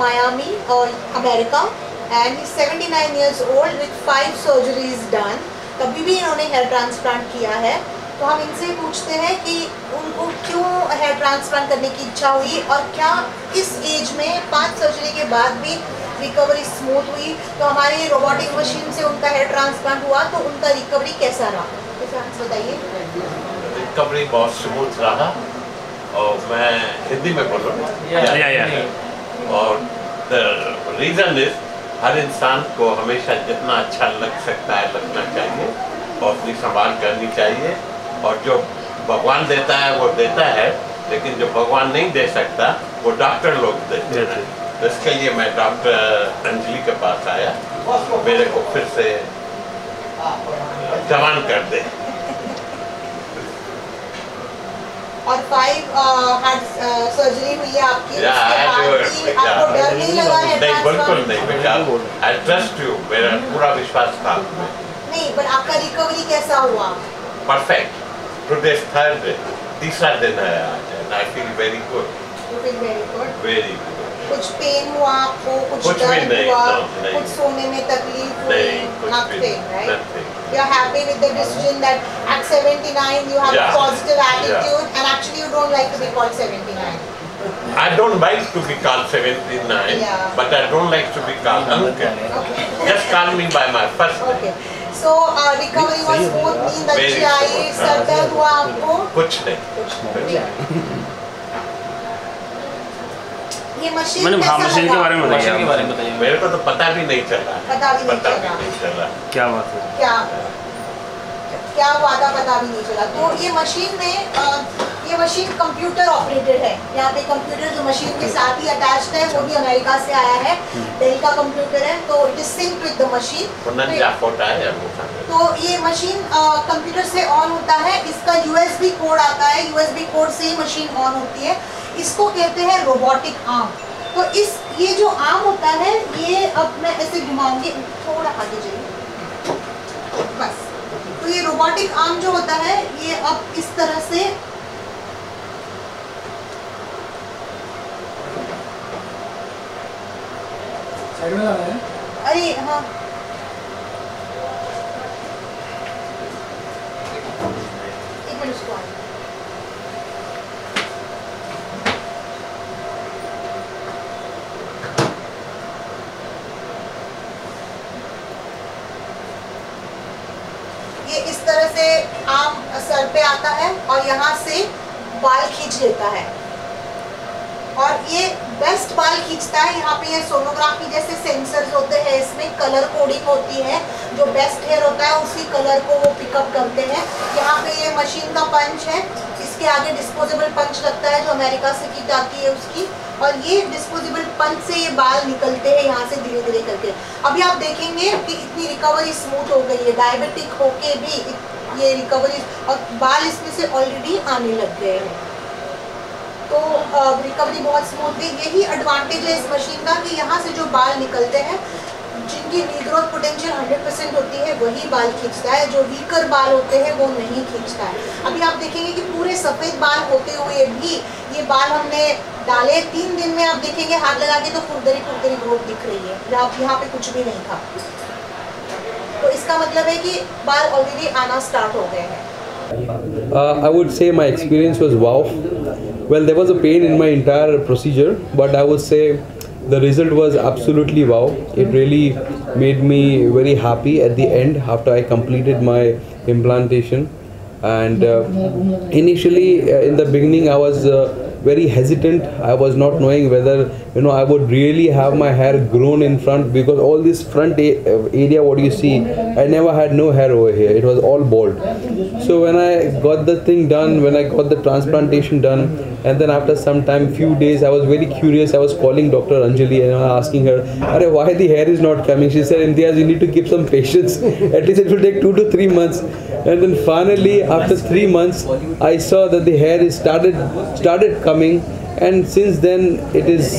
Miami, America, and he's 79 years old with 5 surgeries done. कभी भी इन्होंने हेयर ट्रांसप्लांट किया है, तो हम इनसे पूछते हैं कि उनको क्यों हेयर ट्रांसप्लांट करने की इच्छा हुई और क्या इस एज में 5 सर्जरी के बाद भी रिकवरी स्मूथ हुई। तो हमारी रोबोटिक मशीन से उनका हेयर ट्रांसप्लांट हुआ, तो उनका रिकवरी कैसा रहा, बताइए। रिकवरी बहुत स्मूथ रहा, और मैं हिंदी में बोलूँ और रीज़न इज हर इंसान को हमेशा जितना अच्छा लग सकता है लगना चाहिए और अपनी संभाल करनी चाहिए, और जो भगवान देता है वो देता है, लेकिन जो भगवान नहीं दे सकता वो डॉक्टर लोग देते हैं। तो इसके लिए मैं डॉक्टर अंजलि के पास आया, मेरे को फिर से जवान कर दे। और 5 सर्जरी हुई है आपकी, आपको डर नहीं लगा है? नहीं, बिल्कुल नहीं बेटा, आई ट्रस्ट यू, मेरा पूरा विश्वास था। नहीं, पर आपका रिकवरी कैसा हुआ? Perfect. Today is third day, तीसरा दिन है आज, and I feel very good. You feel very good? Very good. कुछ पेन हुआ आपको, कुछ दर्द हुआ, कुछ सोने में तकलीफ हुई? Nothing, right? You are happy with the decision that at 79 you have a positive attitude, and actually you don't like to be called 79. I don't like to be called 79, but I don't like to be called uncle. Okay. Just call me by my first name. Okay. So recovery was smooth, नींद अच्छी आई, sir दर्द हुआ आपको? कुछ नहीं। ये machine मैंने machine के बारे में बताइए। मेरे को तो पता भी नहीं चला। पता भी नहीं चला। क्या बात है? क्या हुआ था पता भी नहीं चला। तो ये मशीन में ये मशीन कंप्यूटर ऑपरेटेड है। यहाँ पे कंप्यूटर जो मशीन के साथ ही अटैच्ड है वो भी अमेरिका से आया है, डेल का कंप्यूटर है, तो it is synced with the machine. तो ये मशीन कंप्यूटर से ऑन होता है, इसका यूएसबी कोड आता है, यूएसबी कोड से ही मशीन ऑन होती है। इसको कहते हैं रोबोटिक आर्म। तो ये जो आर्म होता है, ये अब मैं ऐसे घुमाऊंगी, थोड़ा आगे जाइए बस। तो ये रोबोटिक आर्म जो होता है, ये अब इस तरह से साइड में लगाना है। अरे हाँ, एक मिनट उसको ये इस तरह से आम सर पे आता है और यहाँ से बाल खींच लेता है, और ये बेस्ट बाल खींचता है। यहाँ पे ये सोनोग्राफी जैसे सेंसर्स होते हैं, इसमें कलर कोडिंग होती है, जो बेस्ट हेयर होता है उसी कलर को वो पिकअप करते हैं। यहाँ पे ये मशीन का पंच है, इसके आगे डिस्पोजेबल पंच लगता है जो अमेरिका से किट आती है उसकी, और ये डिस्पोजेबल पंच से ये बाल निकलते हैं यहाँ से धीरे धीरे करके। अभी आप देखेंगे कि इतनी रिकवरी स्मूथ हो गई है, डायबिटिक होके भी ये रिकवरी, और बाल इसमें से ऑलरेडी आने लग गए हैं। तो रिकवरी बहुत स्मूथ है। यही एडवांटेज है इस मशीन का कि यहाँ से जो बाल निकलते हैं, जिनकी रीग्रोथ पोटेंशियल 100% होती है वही बाल खींचता है, जो वीकर बाल होते हैं वो नहीं खींचता है। अभी आप देखेंगे कि पूरे सफ़ेद बाल होते हुए भी ये बाल हमने डाले 3 दिन में, आप देखेंगे हाथ लगा के तो खुरदरी ग्रोथ दिख रही है, आप यहाँ पे कुछ भी नहीं था। तो इसका मतलब है कि बाल ऑलरेडी आना स्टार्ट हो गए हैं। I would say my experience was wow. Well, there was a pain in my entire procedure, but I would say the result was absolutely wow. It really made me very happy at the end after I completed my implantation. And initially, in the beginning, I was very hesitant. I was not knowing whether I would really have my hair grown in front, because all this front area what you see, I never had no hair over here. It was all bald. So when I got the thing done, when I got the transplantation done, and then after some time, few days, I was very curious. I was calling Dr. Anjali and asking her, why the hair is not coming? She said, Imtiaz, you need to keep some patience. At least it will take 2 to 3 months. And then finally, after 3 months, I saw that the hair is started coming, and since then it is,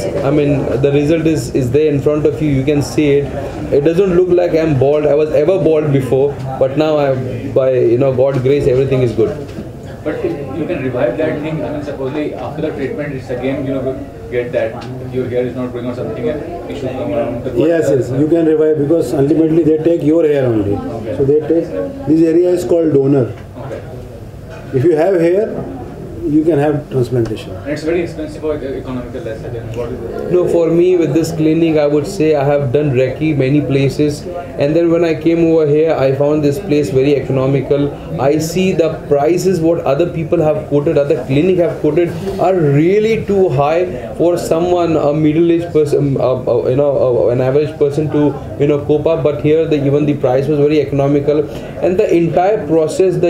the result is there in front of you. You can see it. It doesn't look like I'm bald. I was ever bald before, but now by God's grace, everything is good. But you can revive that thing. Supposedly after the treatment, it's again get that your hair is not growing or something and issue come around? Yes, you can revive because ultimately they take your hair only. Okay. So they take, this area is called donor. Okay. If you have hair, you can have transplantation. And it's very expensive or economical, less than what is it? No, for me with this clinic, I would say I have done recce many places, and then when I came over here, I found this place very economical. I see the prices what other people have quoted, other clinic have quoted, are really too high for someone, a middle-aged person, an average person to cope up. But here, even the price was very economical, and the entire process,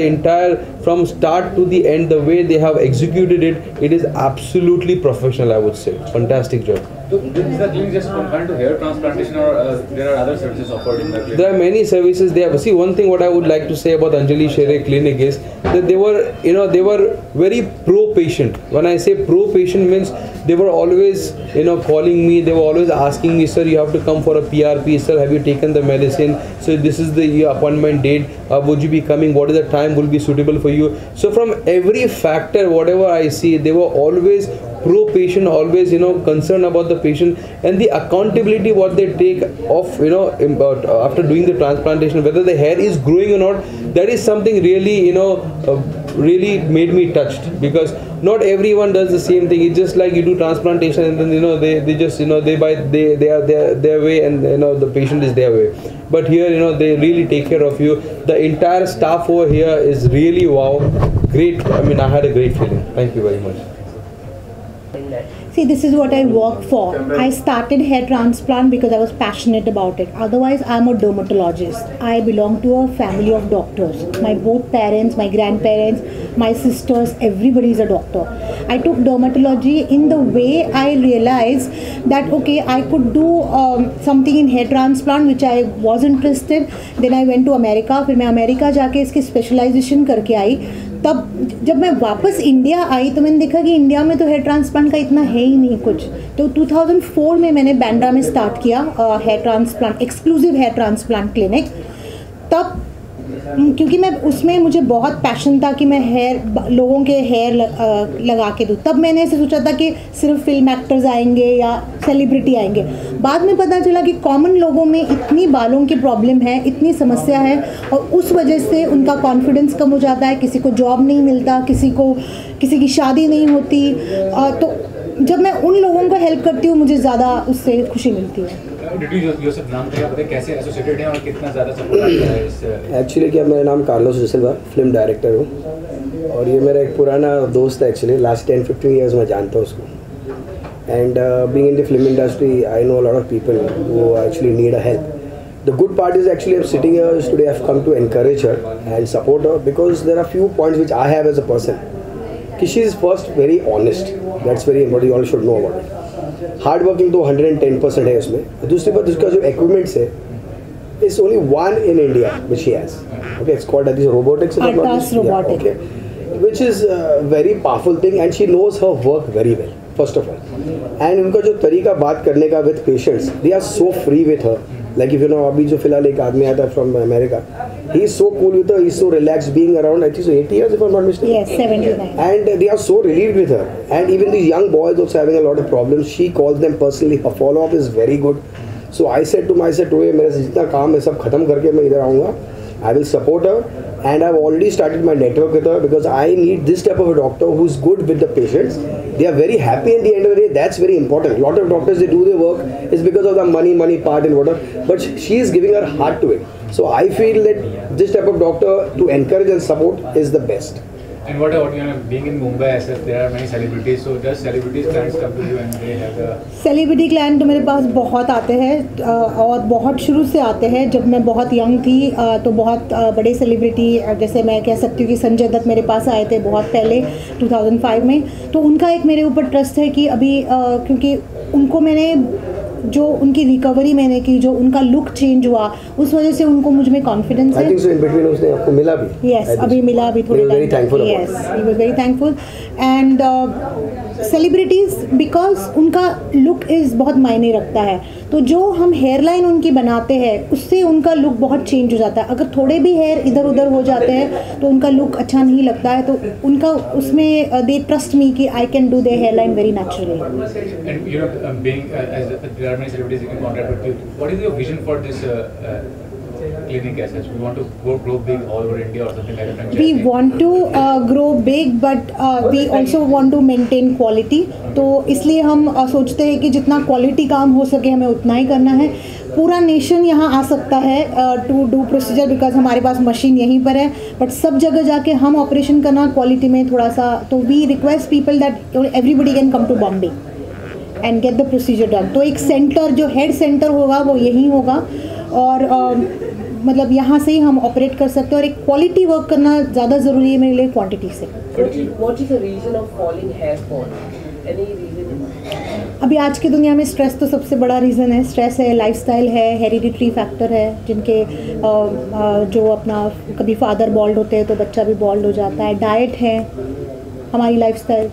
from start to the end, the way they have executed it is absolutely professional, I would say. Fantastic job. So is the clinic just confined to hair transplantation, or there are other services offered in the clinic? There are many services there. See, one thing what I would like to say about Anjali Shere Clinic is that they were very pro-patient. When I say pro-patient means they were always, calling me. They were always asking me, sir, you have to come for a PRP. Sir, have you taken the medicine? So this is the appointment date. Would you be coming? What is the time will be suitable for you? So from every factor, whatever I see, they were always pro-patient, always concerned about the patient, and the accountability what they take of after doing the transplantation, whether the hair is growing or not, that is something really really made me touched, because not everyone does the same thing. It's just like you do transplantation and then they just they are their way, and the patient is their way. But here they really take care of you. The entire staff over here is really wow, great. I mean, I had a great feeling. Thank you very much. See, this is what I work for. I started hair transplant because I was passionate about it. Otherwise, I'm a dermatologist. I belong to a family of doctors. My both parents, my grandparents, my sisters, everybody is a doctor. I took dermatology in the way I realized that, okay, I could do something in hair transplant, which I was interested. Then I went to America. फिर मैं America जाके इसकी specialisation करके आई. तब जब मैं वापस India I तो मैंने देखा कि इंडिया में तो हेयर ट्रांसप्लांट का इतना है ही नहीं कुछ. तो 2004 में मैंने बैंड्रा में स्टार्ट किया hair transplant, exclusive hair transplant clinic. तब क्योंकि मैं उसमें मुझे बहुत पैशन था कि मैं लोगों के हेयर लगा के दूँ. तब मैंने ऐसे सोचा था कि सिर्फ फिल्म एक्टर्स आएंगे या सेलिब्रिटी आएंगे. बाद में पता चला कि कॉमन लोगों में इतनी बालों की प्रॉब्लम है, इतनी समस्या है, और उस वजह से उनका कॉन्फिडेंस कम हो जाता है. किसी को जॉब नहीं मिलता, किसी की शादी नहीं होती. तो जब मैं उन लोगों को हेल्प करती हूँ, मुझे ज़्यादा उससे खुशी मिलती है. कैसे एसोसिएटेड हैं और कितना ज़्यादा सपोर्ट आता है इस? एक्चुअली क्या, मेरा नाम कार्लोस डिसिल्वा, फिल्म डायरेक्टर हूँ, और ये मेरा एक पुराना दोस्त है. एक्चुअली लास्ट 10-15 ईयर्स मैं जानता हूँ उसको. And being in the film industry, I know a lot of people who actually need a help. The good part is actually I'm sitting here today. I've come to encourage her and support her because there are few points which I have as a person. She is first very honest. That's very important. You all should know about it. Hard working तो 110% है उसमें. दूसरी बात, उसका जो equipments है, it's only one in India which she has. Okay, it's called this robotics. Artas Robotics. Yeah, okay. Which is a very powerful thing, and she knows her work very well. First of all, and उनका जो तरीका बात करने का with patients, they are so free with her. Like if you know, अभी जो फिलहाल एक आदमी आता है from America, he is so cool with her, he is so relaxed, being around I think so 80 years if I'm not mistaken. Yes, 79. And they are so relieved with her. And even these young boys also having a lot of problems, she calls them personally. Her follow up is very good. So I said to myself, ओए मेरा जितना काम है सब खत्म करके मैं इधर आऊँगा. I will support her, and I've already started my network with her because I need this type of a doctor who's good with the patients. They are very happy at the end of the day. That's very important. A lot of doctors, they do their work is because of the money part and whatever, but she is giving her heart to it. So I feel that this type of doctor to encourage and support is the best. And what about being in Mumbai, as there are many celebrities, so does celebrities clients come to you and they have a... celebrity client तो मेरे पास बहुत आते हैं, और बहुत शुरू से आते हैं. जब मैं बहुत यंग थी तो बहुत बड़े सेलिब्रिटी, जैसे मैं कह सकती हूँ कि संजय दत्त मेरे पास आए थे बहुत पहले 2005 में. तो उनका एक मेरे ऊपर ट्रस्ट है कि अभी क्योंकि उनको मैंने जो उनकी रिकवरी मैंने की, जो उनका लुक चेंज हुआ, उस वजह से उनको मुझ में कॉन्फिडेंस है। I think so in between उसने आपको मिला भी? Yes, अभी मिला अभी थोड़े very thankful Yes, he was very thankful and celebrities because उनका लुक इज़ बहुत मायने रखता है, तो जो हम हेयर लाइन उनकी बनाते हैं उससे उनका लुक बहुत चेंज हो जाता है। अगर थोड़े भी हेयर इधर उधर हो जाते हैं तो उनका लुक अच्छा नहीं लगता है, तो उनका उसमें दे ट्रस्ट मी कि I can do their hair line very naturally. And you know, being as there are many celebrities in contact with you, what is your vision for this clinic as such? We want to grow big all over India or something like that? We want to grow big, but we also want to maintain quality. तो इसलिए हम सोचते हैं कि जितना quality काम हो सके हमें उतना ही करना है। पूरा नेशन यहाँ आ सकता है टू डू प्रोसीजर बिकॉज हमारे पास मशीन यहीं पर है, बट सब जगह जाके हम ऑपरेशन करना क्वालिटी में थोड़ा सा, तो we request people that everybody can come to Bombay and get the procedure done. तो एक सेंटर जो हेड सेंटर होगा वो यहीं होगा और मतलब यहाँ से ही हम ऑपरेट कर सकते हैं, और एक क्वालिटी वर्क करना ज़्यादा ज़रूरी है मेरे लिए क्वांटिटी से। What is the reason of falling hair fall? Any reason? अभी आज की दुनिया में स्ट्रेस तो सबसे बड़ा रीज़न है। स्ट्रेस है, लाइफस्टाइल है, हेरिडिटरी फैक्टर है, जिनके जो अपना कभी फादर बॉल्ड होते हैं तो बच्चा भी बॉल्ड हो जाता है, डाइट है, हमारी लाइफस्टाइल।